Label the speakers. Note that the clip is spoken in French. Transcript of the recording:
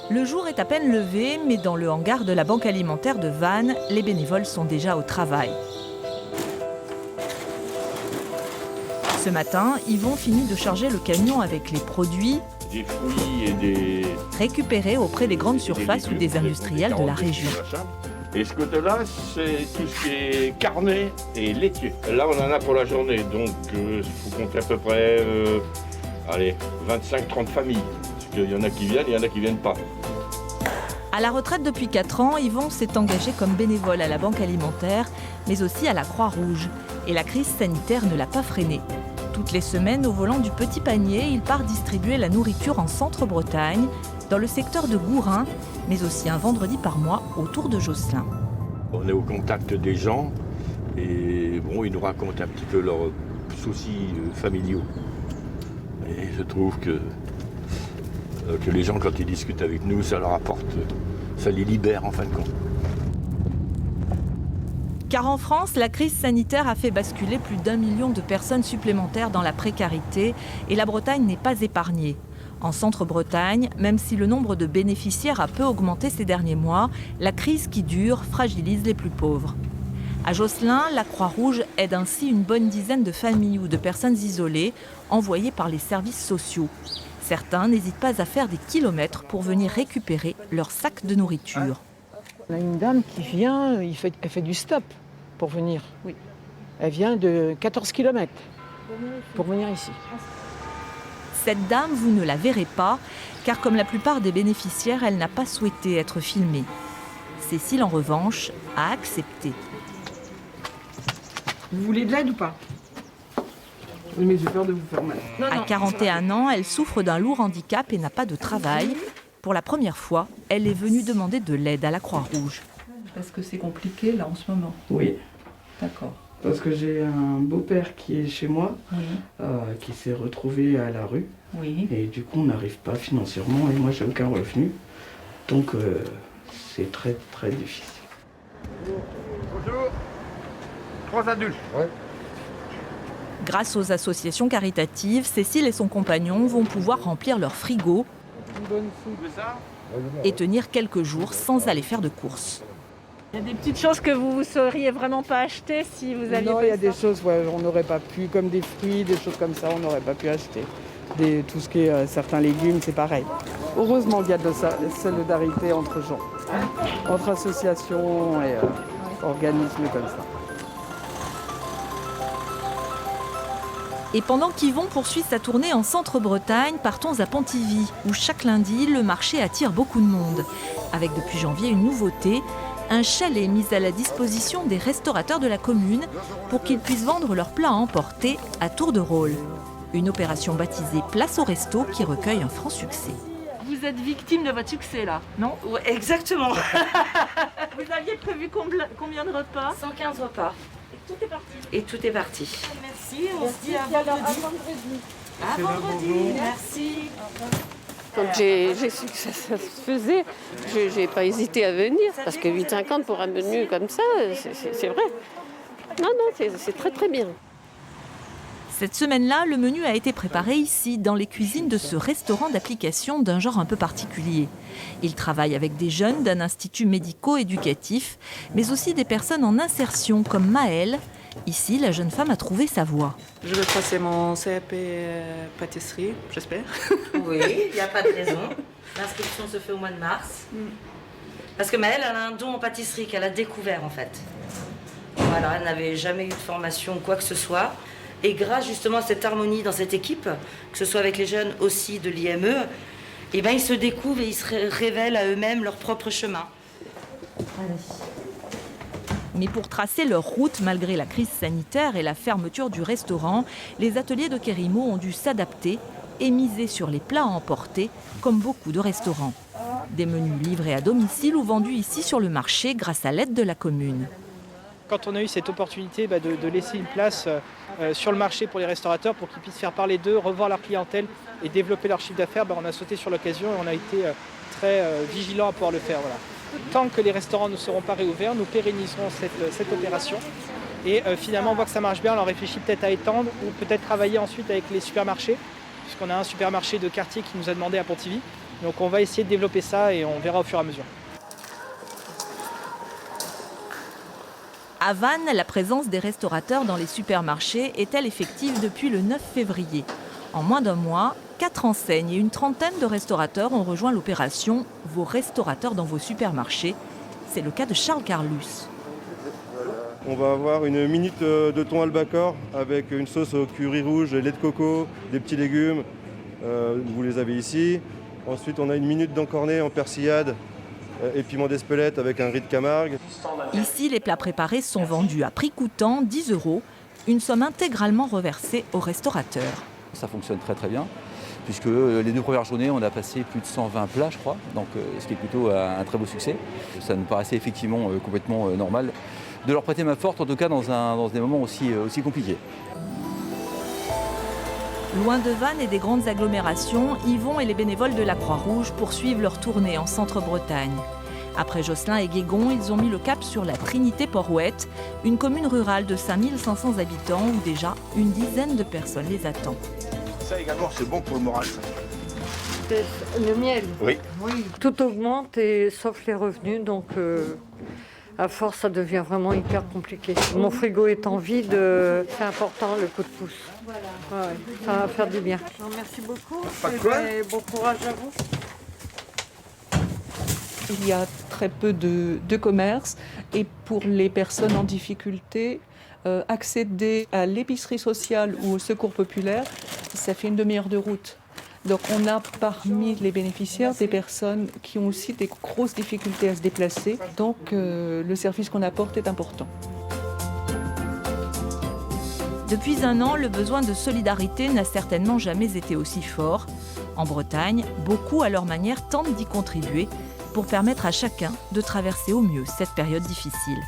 Speaker 1: Le jour est à peine levé, mais dans le hangar de la Banque alimentaire de Vannes, les bénévoles sont déjà au travail. Ce matin, Yvon finit de charger le camion avec les produits
Speaker 2: des fruits et des
Speaker 1: récupérés auprès des grandes surfaces ou des industriels de la région.
Speaker 2: Et ce côté-là, c'est tout ce qui est carnet et laitier. Là, on en a pour la journée, donc il faut compter à peu près 25-30 familles. Parce qu'il y en a qui viennent, il y en a qui ne viennent pas.
Speaker 1: À la retraite depuis 4 ans, Yvon s'est engagé comme bénévole à la Banque alimentaire, mais aussi à la Croix-Rouge. Et la crise sanitaire ne l'a pas freiné. Toutes les semaines, au volant du Petit Panier, il part distribuer la nourriture en Centre-Bretagne, dans le secteur de Gourin, mais aussi un vendredi par mois autour de Josselin.
Speaker 2: On est au contact des gens et bon, ils nous racontent un petit peu leurs soucis familiaux. Et je trouve que les gens, quand ils discutent avec nous, ça leur apporte, ça les libère en fin de compte.
Speaker 1: Car en France, la crise sanitaire a fait basculer plus d'1 million de personnes supplémentaires dans la précarité et la Bretagne n'est pas épargnée. En Centre-Bretagne, même si le nombre de bénéficiaires a peu augmenté ces derniers mois, la crise qui dure fragilise les plus pauvres. À Josselin, la Croix-Rouge aide ainsi une bonne dizaine de familles ou de personnes isolées envoyées par les services sociaux. Certains n'hésitent pas à faire des kilomètres pour venir récupérer leur sac de nourriture.
Speaker 3: On a une dame qui vient, elle fait du stop pour venir.
Speaker 1: Oui.
Speaker 3: Elle vient de 14 km pour venir ici.
Speaker 1: Cette dame, vous ne la verrez pas, car comme la plupart des bénéficiaires, elle n'a pas souhaité être filmée. Cécile, en revanche, a accepté.
Speaker 3: Vous voulez de l'aide ou pas? Oui, mais j'ai peur de vous faire mal.
Speaker 1: À 41 ans, elle souffre d'un lourd handicap et n'a pas de travail. Pour la première fois, elle est venue demander de l'aide à la Croix-Rouge.
Speaker 4: Parce que c'est compliqué là en ce moment.
Speaker 3: Oui,
Speaker 4: D'accord.
Speaker 3: parce que j'ai un beau-père qui est chez moi,
Speaker 4: Oui.
Speaker 3: qui s'est retrouvé à la rue.
Speaker 4: Oui.
Speaker 3: Et du coup, on n'arrive pas financièrement et moi, j'ai aucun revenu. Donc, c'est très, très difficile.
Speaker 2: Bonjour. 3 adultes. Ouais.
Speaker 1: Grâce aux associations caritatives, Cécile et son compagnon vont pouvoir remplir leur frigo et tenir quelques jours sans aller faire de courses.
Speaker 5: Il y a des petites choses que vous ne sauriez vraiment pas acheter si vous aviez
Speaker 3: Non,
Speaker 5: pas
Speaker 3: il y a
Speaker 5: ça.
Speaker 3: des choses, on n'aurait pas pu, comme des fruits, des choses comme ça, on n'aurait pas pu acheter. Tout ce qui est certains légumes, c'est pareil. Heureusement qu'il y a de la solidarité entre gens, entre associations et organismes comme ça.
Speaker 1: Et pendant qu'Yvon poursuit sa tournée en Centre-Bretagne, partons à Pontivy, où chaque lundi, le marché attire beaucoup de monde. Avec depuis janvier une nouveauté, un chalet mis à la disposition des restaurateurs de la commune pour qu'ils puissent vendre leurs plats à emporter à tour de rôle. Une opération baptisée Place au Resto qui recueille un franc succès.
Speaker 5: Vous êtes victime de votre succès là, non?
Speaker 6: Ouais, exactement.
Speaker 5: Vous aviez prévu combien de repas?
Speaker 6: 115 repas.
Speaker 5: Et tout est parti.
Speaker 6: Et tout est parti.
Speaker 5: Merci, on se dit à vendredi.
Speaker 6: À vendredi. Merci.
Speaker 7: Quand j'ai su que ça se faisait, je n'ai pas hésité à venir. Parce que 8,50 pour un menu comme ça, c'est vrai. Non, c'est très très bien.
Speaker 1: Cette semaine-là, le menu a été préparé ici, dans les cuisines de ce restaurant d'application d'un genre un peu particulier. Il travaille avec des jeunes d'un institut médico-éducatif, mais aussi des personnes en insertion comme Maëlle. Ici, la jeune femme a trouvé sa voie.
Speaker 8: Je vais passer mon CAP pâtisserie, j'espère.
Speaker 6: Oui, il n'y a pas de raison. L'inscription se fait au mois de mars. Parce que Maëlle, elle a un don en pâtisserie qu'elle a découvert en fait. Voilà, elle n'avait jamais eu de formation ou quoi que ce soit. Et grâce justement à cette harmonie dans cette équipe, que ce soit avec les jeunes aussi de l'IME, eh ben, ils se découvrent et ils se révèlent à eux-mêmes leur propre chemin. Allez.
Speaker 1: Mais pour tracer leur route, malgré la crise sanitaire et la fermeture du restaurant, les ateliers de Kérimo ont dû s'adapter et miser sur les plats à emporter, comme beaucoup de restaurants. Des menus livrés à domicile ou vendus ici sur le marché grâce à l'aide de la commune.
Speaker 9: Quand on a eu cette opportunité de laisser une place sur le marché pour les restaurateurs pour qu'ils puissent faire parler d'eux, revoir leur clientèle et développer leur chiffre d'affaires, on a sauté sur l'occasion et on a été très vigilants à pouvoir le faire. Voilà. Tant que les restaurants ne seront pas réouverts, nous pérenniserons cette opération. Et finalement, on voit que ça marche bien, on réfléchit peut-être à étendre ou peut-être travailler ensuite avec les supermarchés, puisqu'on a un supermarché de quartier qui nous a demandé à Pontivy Donc on va essayer de développer ça et on verra au fur et à mesure.
Speaker 1: À Vannes, la présence des restaurateurs dans les supermarchés est-elle effective depuis le 9 février ? En moins d'un mois, 4 enseignes et une trentaine de restaurateurs ont rejoint l'opération « Vos restaurateurs dans vos supermarchés ». C'est le cas de Charles Carlus.
Speaker 10: On va avoir une minute de thon albacore avec une sauce au curry rouge, lait de coco, des petits légumes. Vous les avez ici. Ensuite, on a une minute d'encornet en persillade et piment d'Espelette avec un riz de Camargue.
Speaker 1: Ici, les plats préparés sont vendus à prix coûtant 10 €, une somme intégralement reversée aux restaurateurs.
Speaker 11: Ça fonctionne très très bien, puisque les 2 premières journées, on a passé plus de 120 plats, je crois, donc ce qui est plutôt un très beau succès. Ça nous paraissait effectivement complètement normal de leur prêter main forte, en tout cas dans des moments aussi compliqués.
Speaker 1: Loin de Vannes et des grandes agglomérations, Yvon et les bénévoles de la Croix-Rouge poursuivent leur tournée en Centre-Bretagne. Après Josselin et Guégon, ils ont mis le cap sur la Trinité-Porrouët, une commune rurale de 5500 habitants où déjà une dizaine de personnes les attendent.
Speaker 2: Ça également, c'est bon pour le moral.
Speaker 12: Le miel.
Speaker 2: Oui.
Speaker 12: Tout augmente et sauf les revenus, donc à force ça devient vraiment hyper compliqué. Mon frigo étant vide, c'est important le coup de pouce. Voilà. Ouais, ça va faire du bien. Merci beaucoup.
Speaker 2: Pas de quoi.
Speaker 12: Et bon courage à vous.
Speaker 4: Il y a très peu de commerces et pour les personnes en difficulté, accéder à l'épicerie sociale ou au secours populaire, ça fait une demi-heure de route. Donc on a parmi les bénéficiaires des personnes qui ont aussi des grosses difficultés à se déplacer. Donc le service qu'on apporte est important.
Speaker 1: Depuis un an, le besoin de solidarité n'a certainement jamais été aussi fort. En Bretagne, beaucoup à leur manière tentent d'y contribuer pour permettre à chacun de traverser au mieux cette période difficile.